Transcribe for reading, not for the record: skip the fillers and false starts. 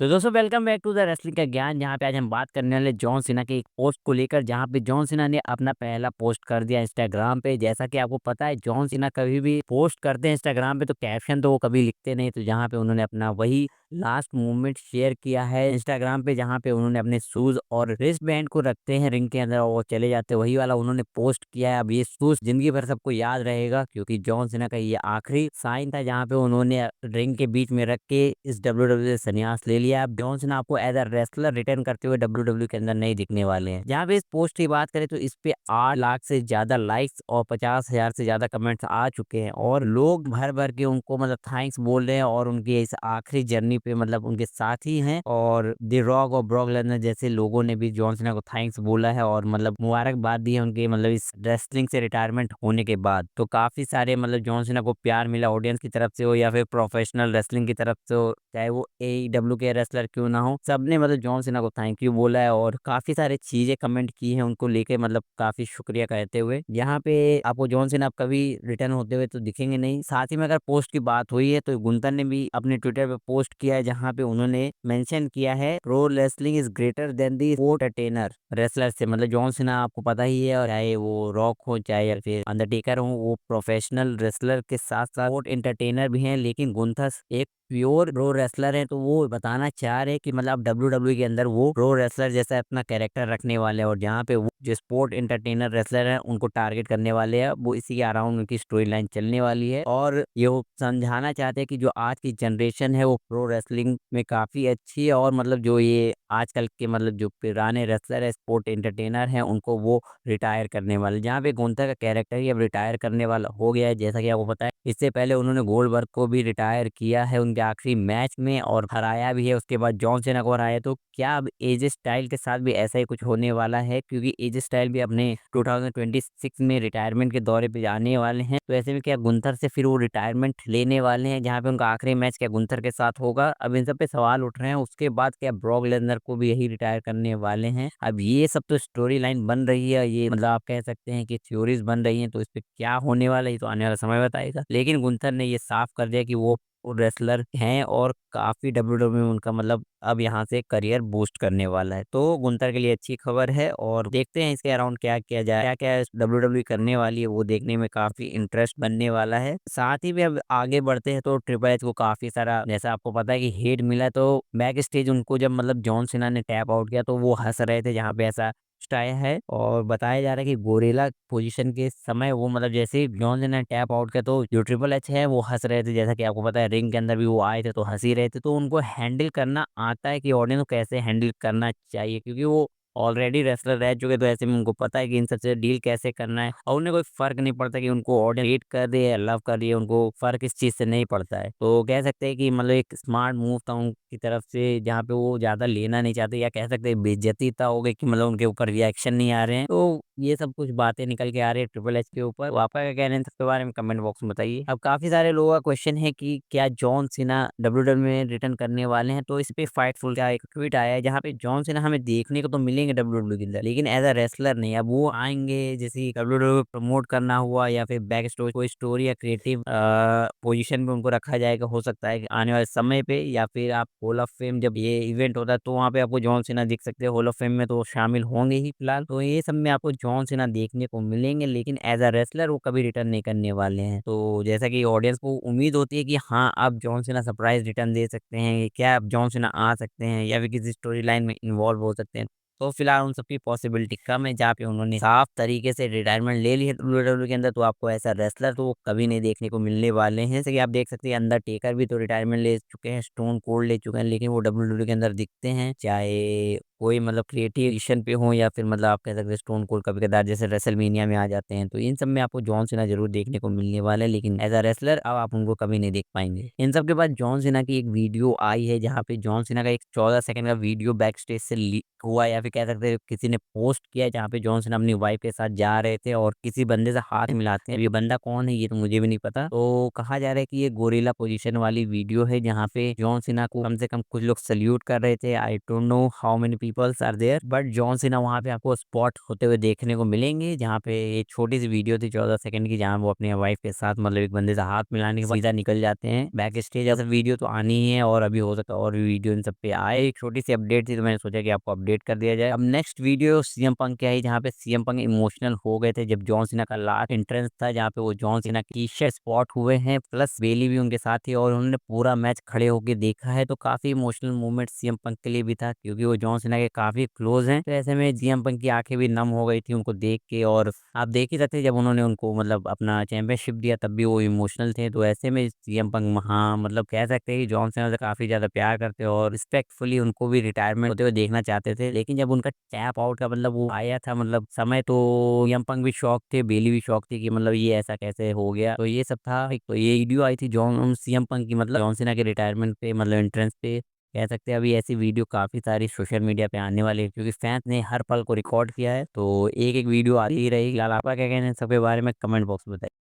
तो दोस्तों welcome back to the wrestling का ज्ञान। जहाँ पे आज हम बात करने वाले जॉन सीना के एक पोस्ट को लेकर, जहाँ पे जॉन सीना ने अपना पहला पोस्ट कर दिया इंस्टाग्राम पे। जैसा कि आपको पता है जॉन सीना कभी भी पोस्ट करते हैं इंस्टाग्राम पे तो कैप्शन तो वो कभी लिखते नहीं। तो जहाँ पे उन्होंने अपना वही लास्ट मूवमेंट शेयर किया है इंस्टाग्राम पे, जहाँ पे उन्होंने अपने शूज और रिस्ट बैंड को रखते हैं रिंग के अंदर और वो चले जाते हैं, वही वाला उन्होंने पोस्ट किया है। अब ये शूज जिंदगी भर सबको याद रहेगा, क्योंकि जॉन सीना का ये आखिरी साइन था जहाँ पे उन्होंने रिंग के बीच में रख के इस डब्ल्यू से संन्यास ले लिया। अब जॉन सीना आपको एज अ रेसलर रिटर्न करते हुए डब्ल्यू के अंदर नहीं दिखने वाले हैं। जहाँ पे इस पोस्ट की बात करें तो इस पे 8 लाख से ज्यादा लाइक्स और 50,000 से ज्यादा कमेंट्स आ चुके हैं और लोग भर भर के उनको मतलब थैंक्स बोल रहे हैं और उनकी इस आखिरी जर्नी पे मतलब उनके साथ ही हैं। और द रॉक और ब्रॉक लेसनर जैसे लोगों ने भी जॉन सीना को थैंक्स बोला है और मतलब मुबारकबाद दी है उनके मतलब इस रेसलिंग से रिटायरमेंट होने के बाद। तो काफी सारे मतलब जॉन सीना को प्यार मिला ऑडियंस की तरफ से हो या फिर प्रोफेशनल रेसलिंग की तरफ से हो, चाहे वो AEW के रेसलर क्यों ना हो, सबने मतलब जॉन सीना को थैंक यू बोला है और काफी सारे चीजें कमेंट की हैं उनको लेके, मतलब काफी शुक्रिया कहते हुए। यहाँ पे आपको जॉन सीना कभी रिटर्न होते हुए तो दिखेंगे नहीं। साथ ही में अगर पोस्ट की बात हुई है तो गुंतन ने भी अपने ट्विटर पे पोस्ट किया है, जहाँ पे उन्होंने मेंशन किया है pro wrestling is greater than the sport entertainer wrestler से। मतलब जॉन सीना आपको पता ही है, और चाहे वो रॉक हो चाहे या फिर अंडरटेकर हो, वो प्रोफेशनल रेसलर के साथ साथ स्पोर्ट एंटरटेनर भी हैं। लेकिन गुंथर एक प्योर प्रो रेसलर है, तो वो बताना चाह रहे हैं कि मतलब डब्ल्यू के अंदर वो प्रो रेसलर जैसा अपना कैरेक्टर रखने वाले हैं और जहाँ पे वो जो स्पोर्ट एंटरटेनर रेसलर हैं उनको टारगेट करने वाले हैं। वो इसी के अराउंड उनकी स्टोरी लाइन चलने वाली है और ये वो समझाना चाहते हैं कि जो आज की जनरेशन है वो प्रो रेसलिंग में काफी अच्छी है और मतलब जो ये आजकल के मतलब जो पुराने रेसलर है स्पोर्ट एंटरटेनर हैं उनको वो रिटायर करने वाले। जहाँ पे गुंथा का कैरेक्टर ही अब रिटायर करने वाला हो गया है, जैसा कि आपको पता है इससे पहले उन्होंने गोल्डबर्ग को भी रिटायर किया है उनके आखिरी मैच में और हराया भी है। उसके बाद जॉन सीना को हराया। तो क्या अब एजे स्टाइल के साथ भी ऐसा ही कुछ होने वाला है, क्योंकि एजे स्टाइल भी अपने 2026 में रिटायरमेंट के दौरे पे जाने वाले हैं। तो ऐसे में क्या गुंथर से फिर वो रिटायरमेंट लेने वाले हैं, जहाँ पे उनका आखिरी मैच क्या गुंथर के साथ होगा? अब इन सब पे सवाल उठ रहे हैं। उसके बाद क्या ब्रॉक लेसनर को भी यही रिटायर करने वाले हैं? अब ये सब तो स्टोरी लाइन बन रही है, ये मतलब आप कह सकते हैं कि थ्योरीज बन रही हैं। तो इस पे क्या होने वाला है ये तो आने वाला समय बताएगा। लेकिन गुंथर ने ये साफ कर दिया कि वो रेसलर हैं और काफी डब्ल्यूडब्ल्यू में उनका मतलब अब यहाँ से करियर बूस्ट करने वाला है। तो गुंतर के लिए अच्छी खबर है और देखते हैं इसके अराउंड क्या किया जाए, क्या क्या डब्ल्यूडब्ल्यू करने वाली है, वो देखने में काफी इंटरेस्ट बनने वाला है। साथ ही भी अब आगे बढ़ते हैं तो ट्रिपल एच को काफी सारा, जैसा आपको पता है कि हेट मिला, तो बैक स्टेज उनको जब मतलब जॉन सीना ने टैप आउट किया तो वो हंस रहे थे, जहाँ पे ऐसा आया है और बताया जा रहा है कि गोरेला पोजीशन के समय वो मतलब जैसे ही जॉन सीना ने टैप आउट किया तो जो ट्रिपल एच है वो हंस रहे थे। जैसा कि आपको पता है रिंग के अंदर भी वो आए थे तो हंस ही रहे थे। तो उनको हैंडल करना आता है कि ऑडियंस को कैसे हैंडल करना चाहिए, क्योंकि वो ऑलरेडी रेसलर रह चुके। तो ऐसे में उनको पता है कि इन सबसे डील कैसे करना है और उन्हें कोई फर्क नहीं पड़ता कि उनको ऑडियंस हेट कर रही है या लव कर रही है, उनको फर्क इस चीज से नहीं पड़ता है। तो कह सकते हैं कि मतलब एक स्मार्ट मूव था उनकी तरफ से, जहाँ पे वो ज्यादा लेना नहीं चाहते, या कह सकते हैं बेइज्जती था हो गई कि मतलब उनके ऊपर रिएक्शन नहीं आ रहे हैं। तो ये सब कुछ बातें निकल के आ रही है ट्रिपल एच के ऊपर। तो आपका क्या कहना है इन सबके बारे में कमेंट बॉक्स में बताइए। अब काफी सारे लोगों का क्वेश्चन है कि क्या जॉन सीना डब्ल्यूडब्ल्यू में रिटर्न करने वाले हैं। तो इस पे फाइटफुल का एक ट्वीट आया है, जहाँ पे जॉन सीना हमें देखने को तो मिलेंगे डब्ल्यूडब्ल्यू के अंदर, लेकिन एज अ रेसलर नहीं। अब वो आएंगे जैसे डब्ल्यूडब्ल्यू प्रमोट करना हुआ या फिर बैक स्टोरी कोई स्टोरी या क्रिएटिव पोजीशन पे उनको रखा जाएगा, हो सकता है कि आने वाले समय पे, या फिर आप हॉल ऑफ फेम जब ये इवेंट होता है तो वहाँ पे आपको जॉन सीना दिख सकते हैं। हॉल ऑफ फेम में तो वो शामिल होंगे ही फिलहाल। तो ये सब में आपको जॉन सीना देखने को मिलेंगे, लेकिन एज अ रेसलर वो कभी रिटर्न नहीं करने वाले हैं। तो जैसा कि ऑडियंस को उम्मीद होती है कि हाँ अब जॉन सीना सरप्राइज रिटर्न दे सकते हैं, क्या अब जॉन सीना आ सकते हैं या फिर किसी स्टोरी लाइन में इन्वॉल्व हो सकते हैं। तो फिलहाल उन सबकी पॉसिबिलिटी कम है, जहाँ पे उन्होंने साफ तरीके से रिटायरमेंट ले ली है डब्ल्यूडब्ल्यू के अंदर। तो आपको ऐसा रेसलर तो वो कभी नहीं देखने को मिलने वाले हैं। जैसे कि आप देख सकते हैं अंडरटेकर भी तो रिटायरमेंट ले चुके हैं, स्टोन कोल्ड ले चुके हैं, लेकिन वो डब्ल्यूडब्ल्यू के अंदर दिखते हैं। चाहे कोई मतलब क्रिएटिव मिशन पे हो या फिर मतलब आप कह सकते हैं स्टोन कोल्ड कभी कदार जैसे रेसलमेनिया में आ जाते हैं। तो इन सब में आपको जॉन सीना जरूर देखने को मिलने वाला है, लेकिन एज अ रेसलर अब आप उनको कभी नहीं देख पाएंगे। इन सब के बाद जॉन सीना की एक वीडियो आई है, जहाँ पे जॉन सीना का एक 14 सेकंड का वीडियो बैक स्टेज से लीक हुआ, या फिर कह सकते हैं किसी ने पोस्ट किया है, जहाँ पे जॉन सीना अपनी वाइफ के साथ जा रहे थे और किसी बंदे से हाथ मिलाते हैं। अब ये बंदा कौन है ये तो मुझे भी नहीं पता। तो कहा जा रहा है कि ये गोरिल्ला पोजीशन वाली वीडियो है, जहाँ पे जॉन सीना को कम से कम कुछ लोग सल्यूट कर रहे थे। I don't know how many people peoples are there, but John Cena वहाँ पे आपको स्पॉट होते हुए देखने को मिलेंगे, जहाँ पे एक छोटी सी वीडियो थी 14 सेकंड की, जहाँ वो अपनी वाइफ के साथ मतलब एक बंदे से हाथ मिलाने के बाद सीधा निकल जाते हैं बैक स्टेज। ऐसा वीडियो तो आनी ही है और अभी हो सकता है और भी वीडियो इन सब पे आए। एक छोटी सी अपडेट थी तो मैंने सोचा कि आपको अपडेट कर दिया जाए। अब नेक्स्ट वीडियो सीएम पंक की आई, जहाँ पे सीएम पंक इमोशनल हो गए थे जब जॉन सीना का लास्ट एंट्रेंस था, जहाँ पे वो जॉन सीना की स्पॉट हुए हैं, प्लस बेली भी उनके साथ थी और उन्होंने पूरा मैच खड़े होके देखा है। तो काफी इमोशनल मोमेंट सीएम पंक के लिए भी था, क्योंकि वो जॉन सीना के काफी क्लोज हैं। तो ऐसे में सीएम पंक की आंखें भी नम हो गई थी उनको देख के, और आप देख ही सकते जब उन्होंने उनको मतलब अपना चैंपियनशिप दिया तब भी वो इमोशनल थे। तो ऐसे में सीएम पंक हाँ मतलब कह सकते हैं कि जॉन सीना से काफी ज्यादा प्यार करते और रिस्पेक्टफुली उनको भी रिटायरमेंट होते हुए देखना चाहते थे। लेकिन जब उनका टैप आउट का मतलब वो आया था मतलब समय, तो सीएम पंक भी शॉक थे, बेली भी शॉक थी कि मतलब ये ऐसा कैसे हो गया। तो ये सब था। तो ये वीडियो आई थी जॉन सीएम पंक की मतलब जॉन सीना के रिटायरमेंट पे मतलब एंट्रेंस पे। कह सकते हैं अभी ऐसी वीडियो काफी सारी सोशल मीडिया पे आने वाली है, क्योंकि फैंस ने हर पल को रिकॉर्ड किया है। तो एक एक वीडियो आती ही रहेगी। फिलहाल आपका क्या कहना है सबके बारे में, कमेंट बॉक्स में बताइए।